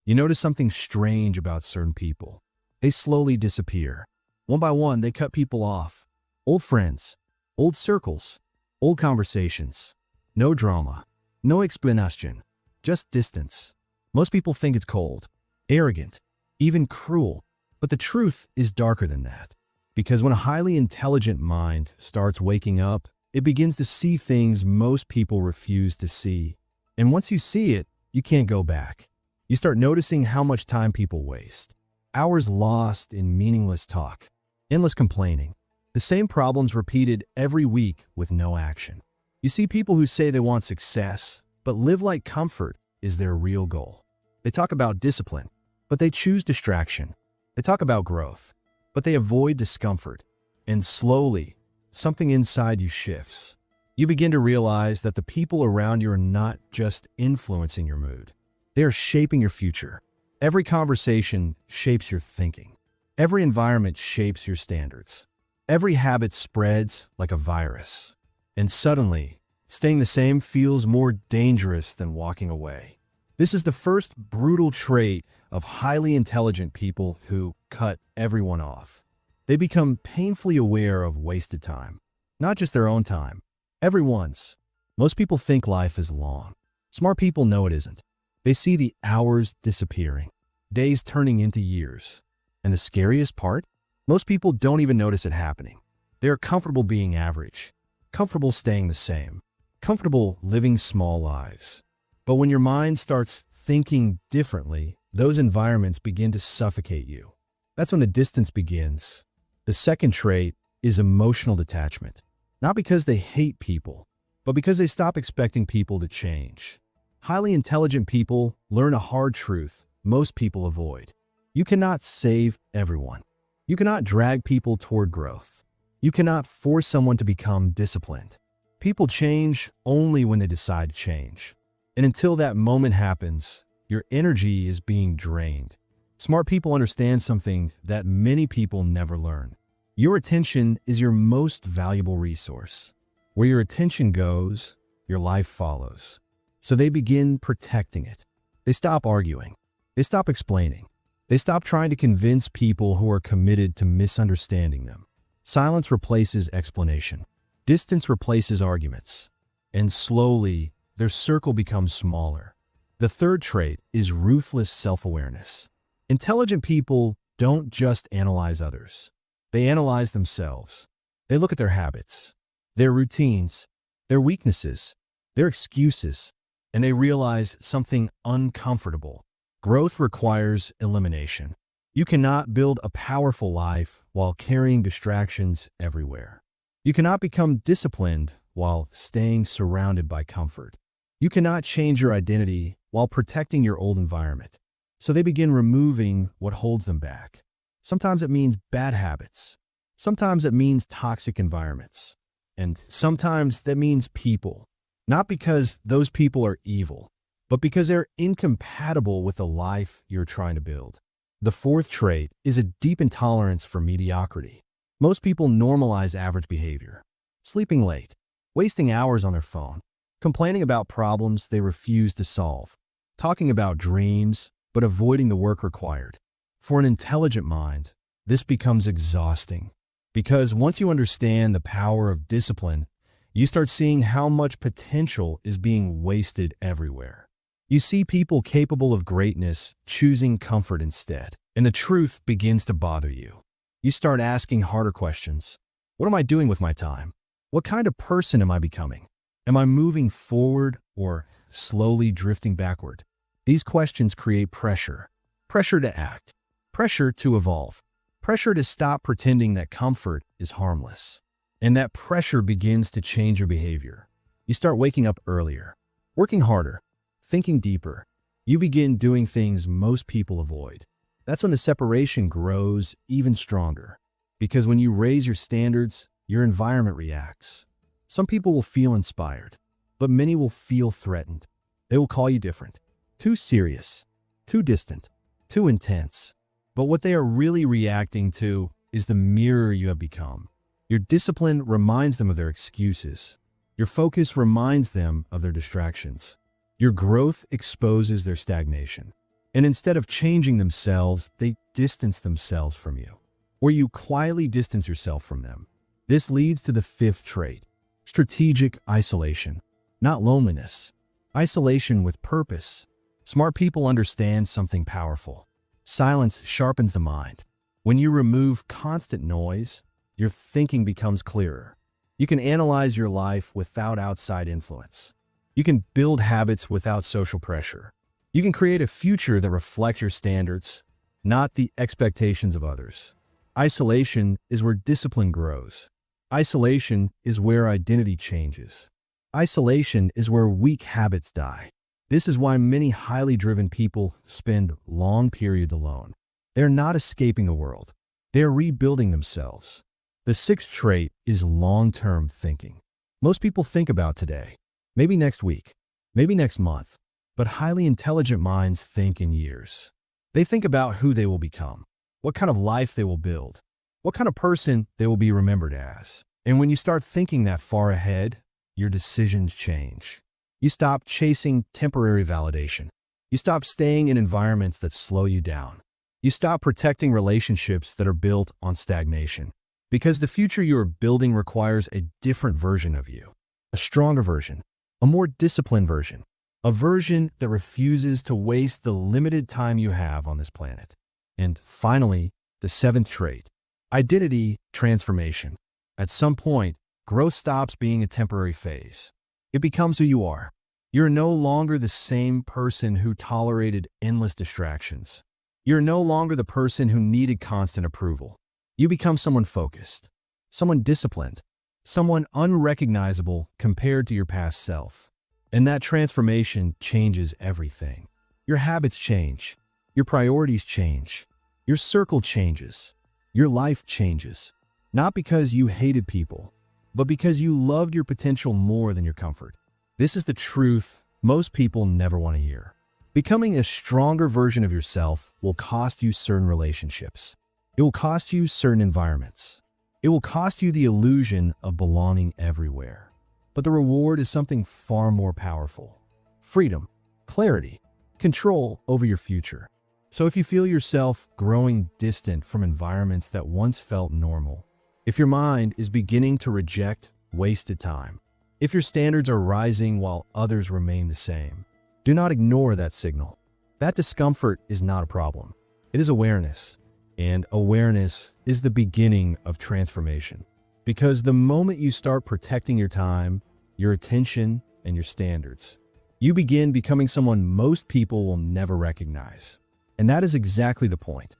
You notice something strange about certain people. They slowly disappear. One by one, they cut people off. Old friends, old circles, old conversations. No drama, no explanation, just distance. Most people think it's cold, arrogant, even cruel. But the truth is darker than that. Because when a highly intelligent mind starts waking up, it begins to see things most people refuse to see. And once you see it, you can't go back. You start noticing how much time people waste. Hours lost in meaningless talk, endless complaining. The same problems repeated every week with no action. You see people who say they want success, but live like comfort is their real goal. They talk about discipline, but they choose distraction. They talk about growth, but they avoid discomfort. And slowly, something inside you shifts. You begin to realize that the people around you are not just influencing your mood. They are shaping your future. Every conversation shapes your thinking. Every environment shapes your standards. Every habit spreads like a virus. And suddenly, staying the same feels more dangerous than walking away. This is the first brutal trait of highly intelligent people who cut everyone off. They become painfully aware of wasted time. Not just their own time, everyone's. Most people think life is long. Smart people know it isn't. They see the hours disappearing, days turning into years. And the scariest part? Most people don't even notice it happening. They are comfortable being average, comfortable staying the same, comfortable living small lives. But when your mind starts thinking differently, those environments begin to suffocate you. That's when the distance begins. The second trait is emotional detachment. Not because they hate people, but because they stop expecting people to change. Highly intelligent people learn a hard truth most people avoid. You cannot save everyone. You cannot drag people toward growth. You cannot force someone to become disciplined. People change only when they decide to change. And until that moment happens, your energy is being drained. Smart people understand something that many people never learn. Your attention is your most valuable resource. Where your attention goes, your life follows. So they begin protecting it. They stop arguing. They stop explaining. They stop trying to convince people who are committed to misunderstanding them. Silence replaces explanation. Distance replaces arguments. And slowly, their circle becomes smaller. The third trait is ruthless self-awareness. Intelligent people don't just analyze others. They analyze themselves. They look at their habits, their routines, their weaknesses, their excuses, and they realize something uncomfortable. Growth requires elimination. You cannot build a powerful life while carrying distractions everywhere. You cannot become disciplined while staying surrounded by comfort. You cannot change your identity while protecting your old environment. So they begin removing what holds them back. Sometimes it means bad habits. Sometimes it means toxic environments. And sometimes that means people. Not because those people are evil, but because they're incompatible with the life you're trying to build. The fourth trait is a deep intolerance for mediocrity. Most people normalize average behavior. Sleeping late, wasting hours on their phone, complaining about problems they refuse to solve, talking about dreams, but avoiding the work required. For an intelligent mind, this becomes exhausting. Because once you understand the power of discipline, you start seeing how much potential is being wasted everywhere. You see people capable of greatness choosing comfort instead, and the truth begins to bother you. You start asking harder questions. What am I doing with my time? What kind of person am I becoming? Am I moving forward or slowly drifting backward? These questions create pressure. Pressure to act. Pressure to evolve. Pressure to stop pretending that comfort is harmless. And that pressure begins to change your behavior. You start waking up earlier, working harder, thinking deeper. You begin doing things most people avoid. That's when the separation grows even stronger. Because when you raise your standards, your environment reacts. Some people will feel inspired, but many will feel threatened. They will call you different, too serious, too distant, too intense. But what they are really reacting to is the mirror you have become. Your discipline reminds them of their excuses. Your focus reminds them of their distractions. Your growth exposes their stagnation. And instead of changing themselves, they distance themselves from you, or you quietly distance yourself from them. This leads to the fifth trait: strategic isolation, not loneliness. Isolation with purpose. Smart people understand something powerful. Silence sharpens the mind. When you remove constant noise, your thinking becomes clearer. You can analyze your life without outside influence. You can build habits without social pressure. You can create a future that reflects your standards, not the expectations of others. Isolation is where discipline grows. Isolation is where identity changes. Isolation is where weak habits die. This is why many highly driven people spend long periods alone. They're not escaping the world. They're rebuilding themselves. The sixth trait is long-term thinking. Most people think about today, maybe next week, maybe next month, but highly intelligent minds think in years. They think about who they will become, what kind of life they will build, what kind of person they will be remembered as. And when you start thinking that far ahead, your decisions change. You stop chasing temporary validation. You stop staying in environments that slow you down. You stop protecting relationships that are built on stagnation. Because the future you are building requires a different version of you. A stronger version. A more disciplined version. A version that refuses to waste the limited time you have on this planet. And finally, the seventh trait: identity transformation. At some point, growth stops being a temporary phase. It becomes who you are. You're no longer the same person who tolerated endless distractions. You're no longer the person who needed constant approval. You become someone focused, someone disciplined, someone unrecognizable compared to your past self. And that transformation changes everything. Your habits change. Your priorities change. Your circle changes. Your life changes. Not because you hated people, but because you loved your potential more than your comfort. This is the truth most people never want to hear. Becoming a stronger version of yourself will cost you certain relationships. It will cost you certain environments. It will cost you the illusion of belonging everywhere. But the reward is something far more powerful: freedom, clarity, control over your future. So if you feel yourself growing distant from environments that once felt normal, if your mind is beginning to reject wasted time, if your standards are rising while others remain the same, do not ignore that signal. That discomfort is not a problem. It is awareness. And awareness is the beginning of transformation. Because the moment you start protecting your time, your attention, and your standards, you begin becoming someone most people will never recognize. And that is exactly the point.